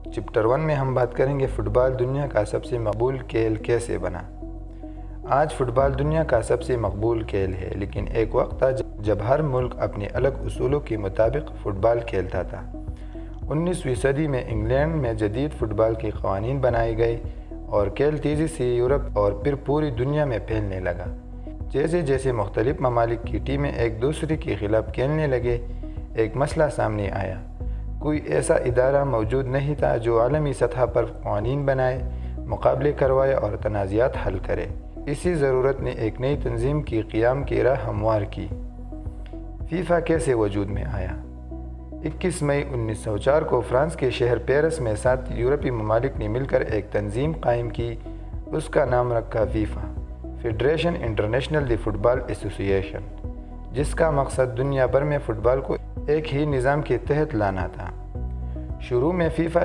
Chapter 1 میں ہم بات کریں گے فٹ بال دنیا کا سب سے مقبول کھیل کیسے بنا۔ آج فٹ بال دنیا کا سب سے مقبول کھیل ہے، لیکن ایک وقت تھا جب ہر ملک اپنے الگ اصولوں کے مطابق فٹ بال کھیلتا تھا۔ 19ویں صدی میں انگلینڈ میں جدید فٹ بال کے قوانین بنائے گئے اور کھیل تیزی سے یورپ اور پھر پوری دنیا میں پھیلنے لگا۔ جیسے جیسے مختلف ممالک کی ٹیمیں ایک دوسرے کے خلاف کھیلنے لگے، ایک مسئلہ سامنے آیا۔ کوئی ایسا ادارہ موجود نہیں تھا جو عالمی سطح پر قوانین بنائے، مقابلے کروائے اور تنازعات حل کرے۔ اسی ضرورت نے ایک نئی تنظیم کی قیام کی راہ ہموار کی۔ فیفا کیسے وجود میں آیا؟ 21 مئی 1904 کو فرانس کے شہر پیرس میں 7 یورپی ممالک نے مل کر ایک تنظیم قائم کی۔ اس کا نام رکھا فیفا، فیڈریشن انٹرنیشنل دی فٹ بال ایسوسی ایشن، جس کا مقصد دنیا بھر میں فٹ بال کو ایک ہی نظام کے تحت لانا تھا۔ شروع میں فیفا